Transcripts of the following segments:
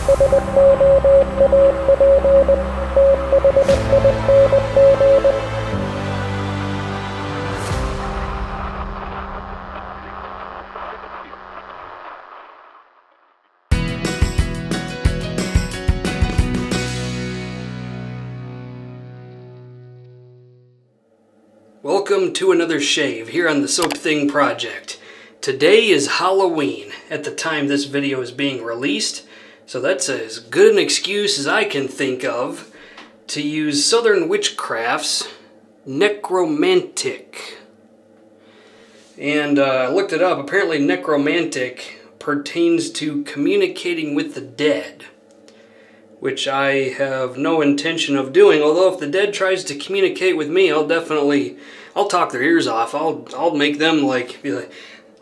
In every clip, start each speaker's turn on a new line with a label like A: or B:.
A: Welcome to another shave here on the Soap Thing Project. Today is Halloween at the time this video is being released, so that's as good an excuse as I can think of to use Southern Witchcrafts Necromantic. And I looked it up. Apparently necromantic pertains to communicating with the dead, which I have no intention of doing. Although if the dead tries to communicate with me, I'll talk their ears off. I'll make them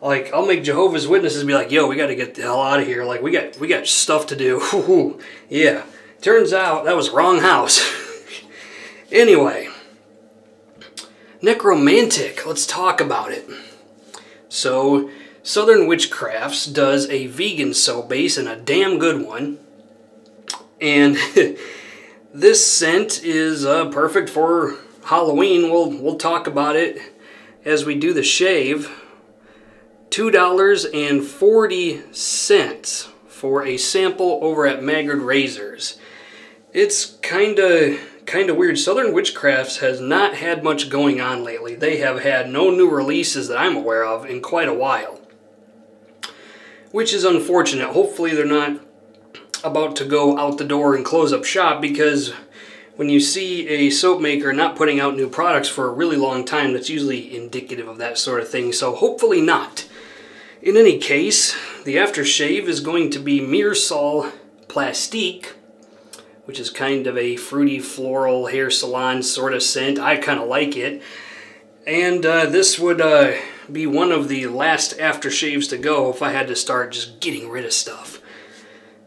A: I'll make Jehovah's Witnesses be like, yo, we got to get the hell out of here. Like we got stuff to do. Yeah. Turns out that was wrong house. Anyway, necromantic. Let's talk about it. So, Southern Witchcrafts does a vegan soap base, and a damn good one. And this scent is perfect for Halloween. We'll talk about it as we do the shave. $2.40 for a sample over at Maggard Razors. It's kinda weird. Southern Witchcrafts has not had much going on lately. They have had no new releases that I'm aware of in quite a while, which is unfortunate. Hopefully they're not about to go out the door and close up shop, because when you see a soap maker not putting out new products for a really long time, that's usually indicative of that sort of thing, so hopefully not. In any case, the aftershave is going to be Myrsol Plastic, which is kind of a fruity floral hair salon sort of scent. I kind of like it. And this would be one of the last aftershaves to go if I had to start just getting rid of stuff.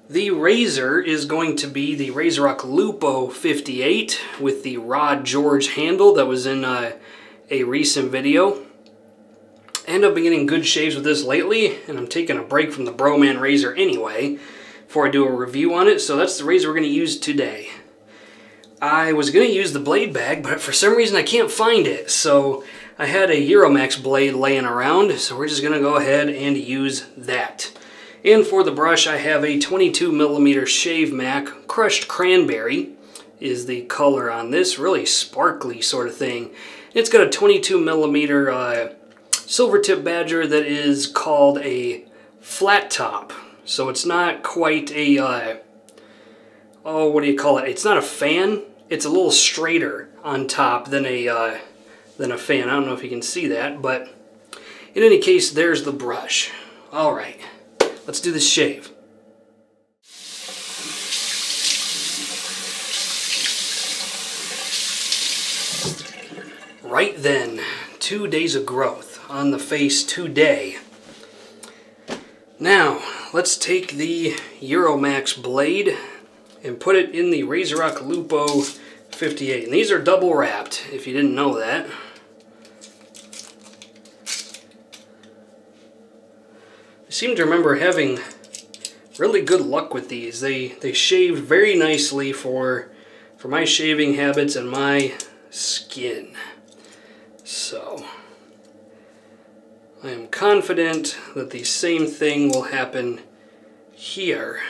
A: The razor is going to be the RazoRock Lupo 58 with the Rod George handle that was in a recent video. And I've been getting good shaves with this lately, and I'm taking a break from the Broman razor anyway before I do a review on it, so that's the razor we're going to use today. I was going to use the blade bag, but for some reason I can't find it, so I had a Euromax blade laying around, so we're just going to go ahead and use that. And for the brush, I have a 22mm Shavemac crushed cranberry is the color on this, really sparkly sort of thing. It's got a 22mm Silvertip badger that is called a flat top, so it's not quite a oh, what do you call it? It's not a fan. It's a little straighter on top than a fan. I don't know if you can see that, but in any case, there's the brush. All right. Let's do this shave. Right then, 2 days of growth on the face today. Now, let's take the Euromax blade and put it in the RazoRock Lupo 58. And these are double wrapped, if you didn't know that. I seem to remember having really good luck with these. They shaved very nicely for my shaving habits and my skin. So I am confident that the same thing will happen here.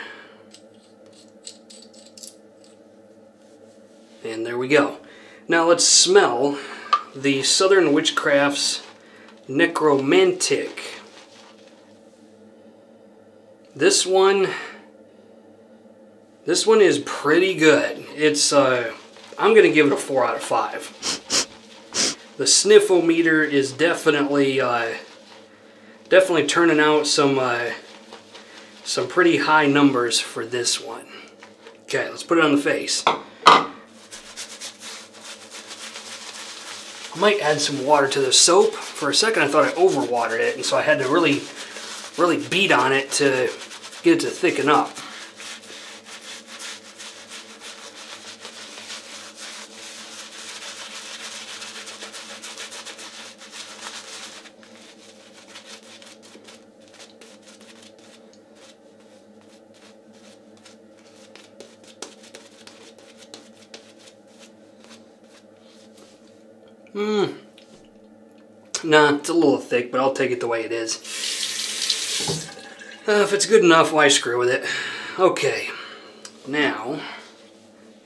A: And there we go. Now let's smell the Southern Witchcrafts Necromantic. This one is pretty good. It's I'm gonna give it a 4 out of 5. The sniffometer is definitely turning out some pretty high numbers for this one. Okay, let's put it on the face. I might add some water to the soap. For a second I thought I overwatered it, and so I had to really beat on it to get it to thicken up. Nah, it's a little thick, but I'll take it the way it is. If it's good enough, why screw with it? Okay, now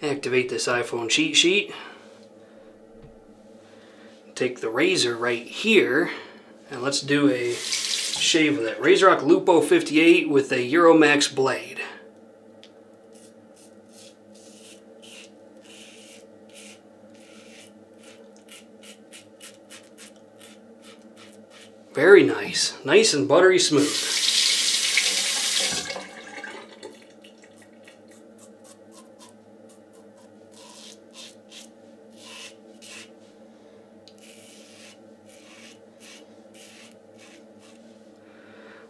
A: activate this iPhone cheat sheet. Take the razor right here, and let's do a shave with it. RazoRock Lupo 58 with a Euromax blade. Very nice. Nice and buttery smooth.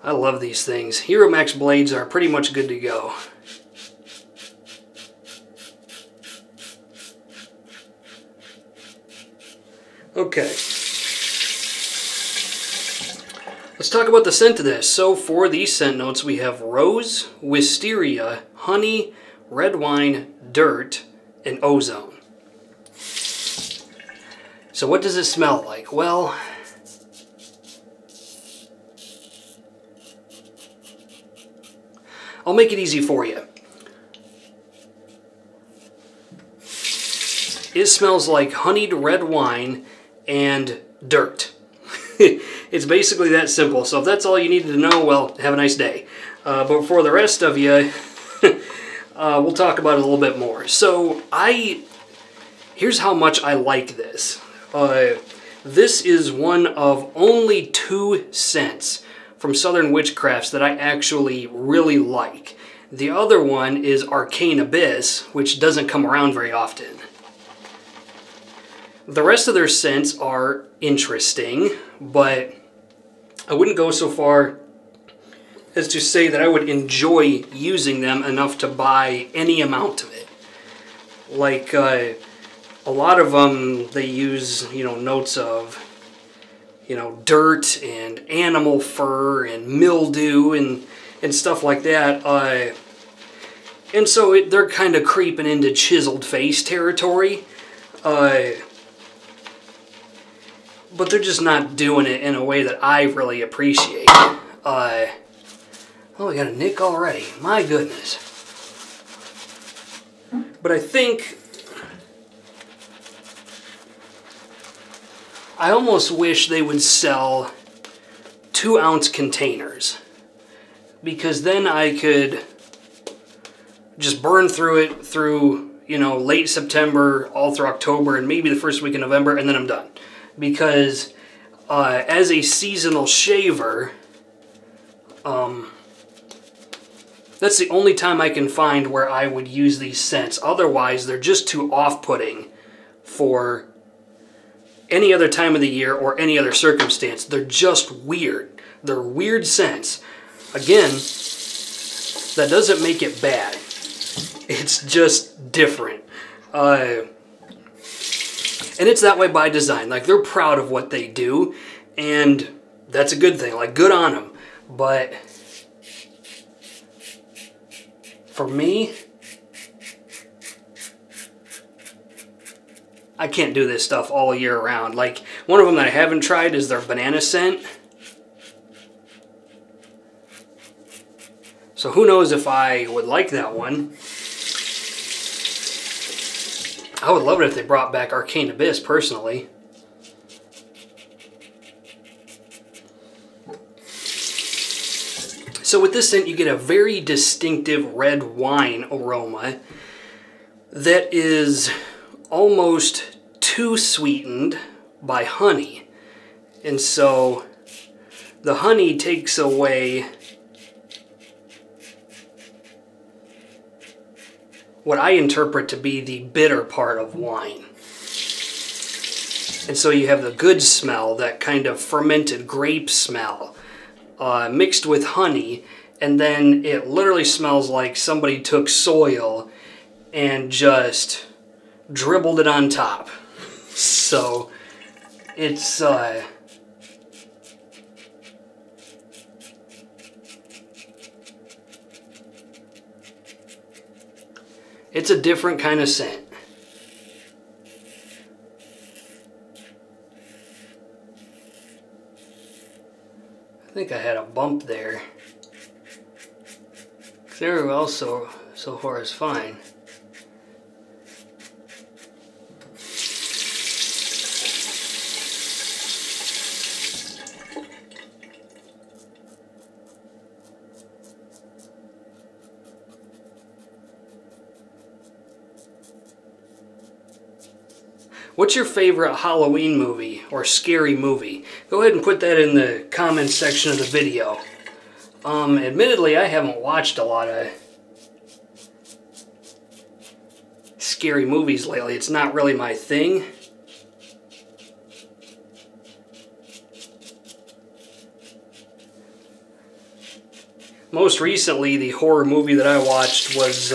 A: I love these things. Euromax blades are pretty much good to go. Okay. Let's talk about the scent of this. So for these scent notes, we have rose, wisteria, honey, red wine, dirt, and ozone. So what does it smell like? Well, I'll make it easy for you. It smells like honeyed red wine and dirt. It's basically that simple. So if that's all you needed to know, well, have a nice day. But for the rest of you, we'll talk about it a little bit more. So here's how much I like this. This is one of only 2 scents from Southern Witchcrafts that I actually really like. The other one is Arcane Abyss, which doesn't come around very often. The rest of their scents are interesting, but I wouldn't go so far as to say that I would enjoy using them enough to buy any amount of it. Like, a lot of them, they use, notes of, dirt and animal fur and mildew and stuff like that. And so they're kind of creeping into chiseled face territory. But they're just not doing it in a way that I really appreciate. Oh, we got a nick already. My goodness. But I think I almost wish they would sell 2-ounce containers, because then I could just burn through it through, late September, all through October, and maybe the first week of November, and then I'm done. Because as a seasonal shaver, that's the only time I can find where I would use these scents. Otherwise, they're just too off-putting for any other time of the year or any other circumstance. They're just weird. They're weird scents. Again, that doesn't make it bad. It's just different. And it's that way by design. Like, they're proud of what they do, and that's a good thing. Like, good on them. But for me, I can't do this stuff all year round. Like, one of them that I haven't tried is their banana scent. So who knows if I would like that one. I would love it if they brought back Arcane Abyss, personally. So with this scent, you get a very distinctive red wine aroma that is almost too sweetened by honey. And so the honey takes away what I interpret to be the bitter part of wine. And so you have the good smell, that kind of fermented grape smell, mixed with honey, and then it literally smells like somebody took soil and just dribbled it on top. So it's it's a different kind of scent. bump there. Very well, so far is fine. What's your favorite Halloween movie or scary movie? Go ahead and put that in the comments section of the video. Admittedly, I haven't watched a lot of scary movies lately. It's not really my thing. Most recently, the horror movie that I watched was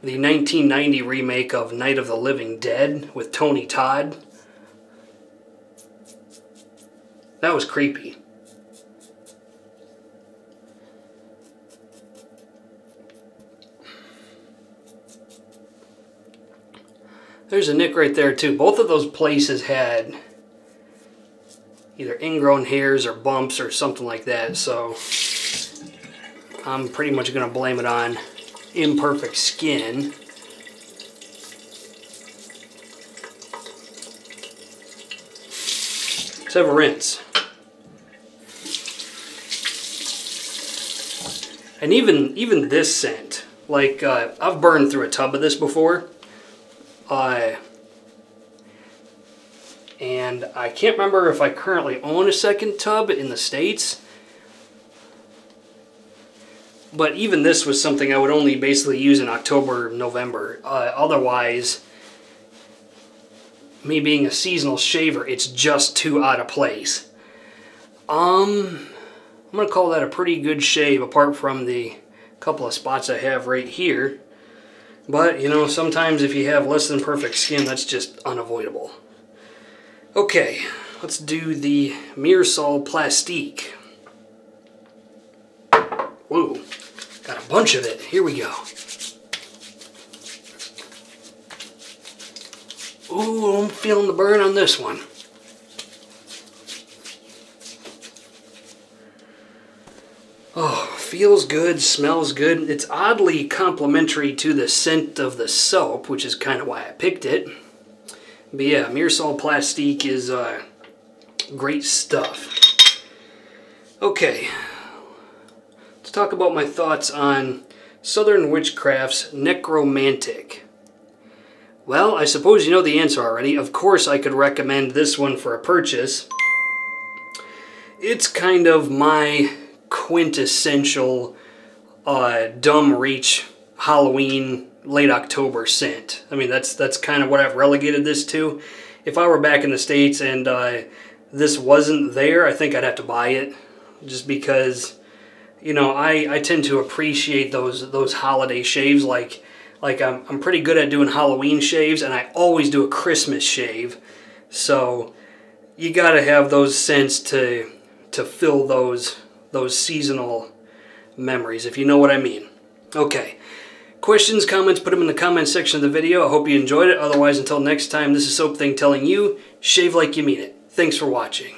A: the 1990 remake of Night of the Living Dead with Tony Todd. That was creepy. There's a nick right there too. Both of those places had either ingrown hairs or bumps or something like that, so I'm pretty much going to blame it on imperfect skin. Let's have a rinse. And even this scent, like I've burned through a tub of this before. And I can't remember if I currently own a second tub in the States. But even this was something I would only basically use in October, November. Otherwise, me being a seasonal shaver, it's just too out of place. I'm going to call that a pretty good shave, apart from the couple of spots I have right here. But, you know, sometimes if you have less than perfect skin, that's just unavoidable. Okay, let's do the Myrsol Plastic. Whoa, got a bunch of it. Here we go. Ooh, I'm feeling the burn on this one. Oh, feels good, smells good. It's oddly complementary to the scent of the soap, which is kind of why I picked it. But yeah, Myrsol Plastic is great stuff. Okay, let's talk about my thoughts on Southern Witchcrafts Necromantic. Well, I suppose you know the answer already. Of course I could recommend this one for a purchase. It's kind of my quintessential dumb reach Halloween late October scent. I mean, that's kind of what I've relegated this to. If I were back in the States and this wasn't there, I think I'd have to buy it, just because, you know, I tend to appreciate those holiday shaves. Like I'm pretty good at doing Halloween shaves, and I always do a Christmas shave. So you gotta have those scents to fill those seasonal memories, if you know what I mean. Okay. Questions, comments, put them in the comments section of the video. I hope you enjoyed it. Otherwise, until next time, this is Soap Thing telling you, shave like you mean it. Thanks for watching.